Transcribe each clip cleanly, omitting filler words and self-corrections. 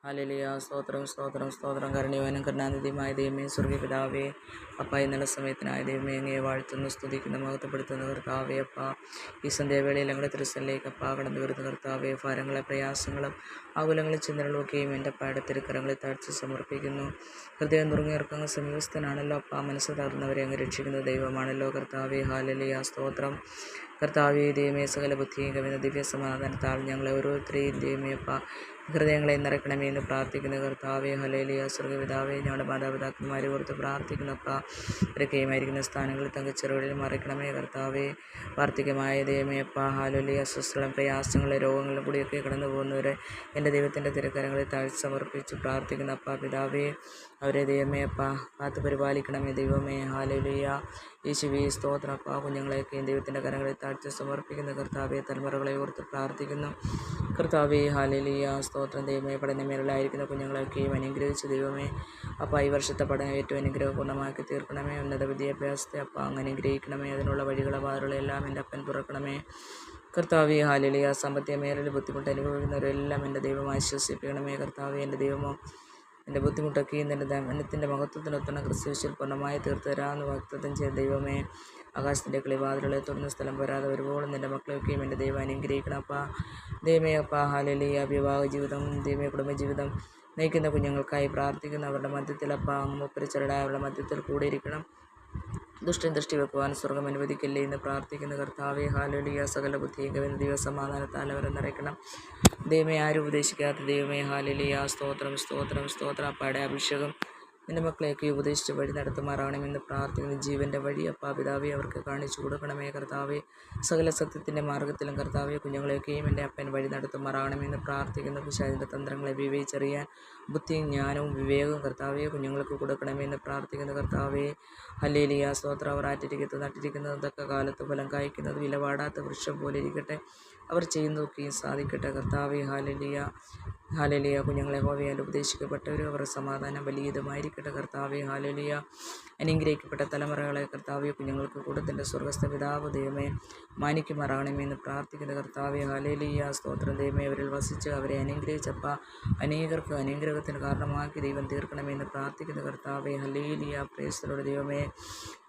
Hallelujah. സ്തോത്രം സ്തോത്രം സ്തോത്രം. കരുണയുവാനും കരുണാനിധിയുമായ ദൈവമേ, സ്വർഗ്ഗീയ പിതാവേ, അപ്പ ഇന്നലെ സമയത്തിനായ ദൈവമേ, അങ്ങയെ വാഴ്ത്തുന്നു, സ്തുതിക്കുന്നു, മഹത്വപ്പെടുത്തുന്ന കർത്താവേ. അപ്പ ഈ സന്ധ്യാവേളയിൽ ഞങ്ങളുടെ തിരുസലിലേക്ക് അപ്പ കടന്നു വരുന്ന കർത്താവേ, ഭാരങ്ങളെ പ്രയാസങ്ങളും ആകുലങ്ങളും ചിന്തകളും ഒക്കെയും എൻ്റെ അപ്പയുടെ തിരുക്കരങ്ങളിൽ താഴ്ച സമർപ്പിക്കുന്നു. ഹൃദയം നുറുങ്ങിയർക്കങ്ങ് സമീപസ്ഥനാണല്ലോ അപ്പ. മനസ്സ് തകർന്നവരെ അങ്ങ് രക്ഷിക്കുന്ന ദൈവമാണല്ലോ കർത്താവേ. ഹല്ലേലൂയ. സ്തോത്രം കർത്താവേ. ദൈവമേ, സകല ബുദ്ധിയും കവിയുന്ന ദിവ്യ സമാധാനത്താൽ ഞങ്ങളെ ഓരോരുത്തരെയും ദൈവമേ അപ്പ ഹൃദയങ്ങളെ നിറയ്ക്കണമേ എന്ന് പ്രാർത്ഥിക്കുന്ന കർത്താവേ. ഹല്ലേലൂയ. സ്വർഗ്ഗപിതാവേ, ഞങ്ങളുടെ മാതാപിതാക്കന്മാരെ ഓർത്ത് പ്രാർത്ഥിക്കുന്നപ്പ ഇവരൊക്കെയുമായിരിക്കുന്ന സ്ഥാനങ്ങളിൽ തങ്കച്ചെറുകളിൽ മറയ്ക്കണമേ കർത്താവേ. വാർദ്ധക്യമായ ദൈവമേ അപ്പ. ഹല്ലേലൂയ. അസ്വസ്ഥകളും പ്രയാസങ്ങളും രോഗങ്ങളിലും കൂടിയൊക്കെ കടന്നു പോകുന്നവരെ എൻ്റെ ദൈവത്തിൻ്റെ തിരുക്കരങ്ങളിൽ താഴ്ച സമർപ്പിച്ച് പ്രാർത്ഥിക്കുന്ന അപ്പ പിതാവേ, അവരെ ദൈവമേ അപ്പ കാത്തു പരിപാലിക്കണമേ ദൈവമേ. ഹല്ലേലൂയ. യേശുവേ, സ്തോത്രം അപ്പ. കുഞ്ഞുങ്ങളെയൊക്കെയും ദൈവത്തിൻ്റെ കരങ്ങളിൽ താഴ്ച സമർപ്പിക്കുന്ന കർത്താവേ, തലമുറകളെ ഓർത്ത് പ്രാർത്ഥിക്കുന്നു കർത്താവേ. ഹല്ലേലൂയ. സ്തോത്രം ദൈവമേ. പഠനമേഖലയിലായിരിക്കുന്ന കുഞ്ഞുങ്ങളെയൊക്കെയും അനുഗ്രഹിച്ച് ദൈവമേ അപ്പ ഈ വർഷത്തെ പഠനം ഏറ്റവും അനുഗ്രഹപൂർണ്ണമാക്കി തീർക്കണമേ. ഉന്നത വിദ്യാഭ്യാസത്തെ അപ്പ അങ്ങ് അനുഗ്രഹിക്കണമേ. അതിനുള്ള വഴികളെ വാതിലുകളെല്ലാം എൻ്റെ അപ്പൻ തുറക്കണമേ കർത്താവേ. ഹല്ലേലൂയ. സാമ്പത്തിക മേഖലയിൽ ബുദ്ധിമുട്ട് അനുഭവിക്കുന്നവരെല്ലാം എൻ്റെ ദൈവം ആശ്വസിപ്പിക്കണമേ കർത്താവേ. എൻ്റെ ദൈവമോ എൻ്റെ ബുദ്ധിമുട്ടൊക്കെയും എൻ്റെ ധനത്തിൻ്റെ മഹത്വത്തിനൊത്തണം ക്രിസ്തുവിൽ പൂർണ്ണമായി തീർത്തു തരാമെന്ന് വാഗ്ദത്തം ചെയ്ത ദൈവമേ, ആകാശത്തിൻ്റെ കിളിവാതിലുകളെ തുറന്ന് സ്ഥലം വരാതെ വരുവോളം നിൻ്റെ മക്കളെയൊക്കെയും എൻ്റെ ദൈവം അനുഗ്രഹിക്കണം അപ്പ ദൈവമേ അപ്പ. ഹല്ലേലൂയ. വിവാഹ ജീവിതം ദൈവമേ കുടുംബജീവിതം നയിക്കുന്ന കുഞ്ഞുങ്ങൾക്കായി പ്രാർത്ഥിക്കുന്ന അവരുടെ മധ്യത്തിൽ അപ്പ അങ്ങ് മുപ്പരിച്ചരടായ അവരുടെ മധ്യത്തിൽ കൂടിയിരിക്കണം. ദുഷ്ടൻ ദൃഷ്ടി വെക്കുവാൻ സ്വർഗം അനുവദിക്കില്ലേ എന്ന് പ്രാർത്ഥിക്കുന്ന കർത്താവേ. ഹല്ലേലൂയ. സകല ബുദ്ധിയും കവിയുന്ന ദിവസമാധാനത്താൽ അവരെ നിറയ്ക്കണം ദൈവമേ. ആരും ഉപദേശിക്കാത്ത ദൈവമേ. ഹല്ലേലൂയ. സ്തോത്രം സ്തോത്രം സ്തോത്രം. അപ്പയുടെ അഭിഷേകം നിൻ്റെ മക്കളെയൊക്കെ ഉപദേശിച്ച് വഴി നടത്തുമാറാകണമെന്ന് പ്രാർത്ഥിക്കുന്ന ജീവൻ്റെ വഴി അപ്പ പിതാവേ അവർക്ക് കാണിച്ചു കൊടുക്കണമേ കർത്താവേ. സകല സത്യത്തിൻ്റെ മാർഗ്ഗത്തിലും കർത്താവേ കുഞ്ഞുങ്ങളെയൊക്കെയും എൻ്റെ അപ്പൻ വഴി നടത്തുമാറാകണമെന്ന് പ്രാർത്ഥിക്കുന്ന പിശാചിൻ്റെ തന്ത്രങ്ങളെ വിവേചിച്ചറിയാൻ ബുദ്ധിയും ജ്ഞാനവും വിവേകവും കർത്താവേ കുഞ്ഞുങ്ങൾക്ക് കൊടുക്കണമെന്ന് പ്രാർത്ഥിക്കുന്ന കർത്താവേ. ഹല്ലേലൂയ. സ്തോത്രം. അവർ ആറ്റിരിക്കത്ത് നട്ടിരിക്കുന്നത് തക്ക കാലത്ത് ഫലം കായ്ക്കുന്നത് വിലപാടാത്ത വൃക്ഷം പോലെ ഇരിക്കട്ടെ. അവർ ചെയ്യുന്നതൊക്കെയും സാധിക്കട്ടെ കർത്താവേ. ഹല്ലേലൂയ. ഹല്ലേലൂയ. കുഞ്ഞുങ്ങളെ യഹോവയാൽ ഉപദേശിക്കപ്പെട്ടവരും അവരുടെ സമാധാനം വലിയതുമായിരിക്കട്ടെ കർത്താവേ. ഹല്ലേലൂയ. അനുഗ്രഹിക്കപ്പെട്ട തലമുറകളെ കർത്താവേ കുഞ്ഞുങ്ങൾക്ക് കൊടുത്തിൻ്റെ സ്വർഗ്ഗസ്ഥ പിതാവ് ദൈവമേ മാനിക്കുമാറാകണമെന്ന് പ്രാർത്ഥിക്കുന്ന കർത്താവേ. ഹല്ലേലൂയ. സ്തോത്രം ദൈവമേ. അവരിൽ വസിച്ച് അവരെ അനുഗ്രഹിച്ചപ്പ അനേകർക്ക് അനുഗ്രഹത്തിന് കാരണമാക്കി ദൈവം തീർക്കണമെന്ന് പ്രാർത്ഥിക്കുന്ന കർത്താവേ. ഹല്ലേലൂയ. പ്രേസ്തലോട് ദൈവമേ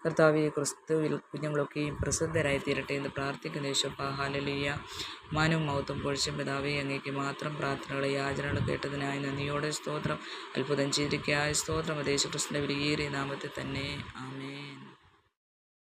കർത്താവേ, ക്രിസ്തുവിൽ കുഞ്ഞുങ്ങളൊക്കെയും പ്രസിദ്ധരായി തീരട്ടെ എന്ന് പ്രാർത്ഥിക്കുന്ന യേശുപ്പ. ഹല്ലേലൂയ. മാനവും മഹത്വം പൊഴിച്ചും പിതാവേ അങ്ങേക്ക് മാത്രം പ്രാർത്ഥനകളെ യാചനകൾ കേട്ടതിനായി നന്ദിയോടെ സ്തോത്രം. അത്ഭുതം ചെയ്തിരിക്കായ സ്തോത്രം. യേശുക്രിസ്തുവിൻ്റെ വിലയേറിയ നാമത്തിൽ തന്നെ. ആമേൻ.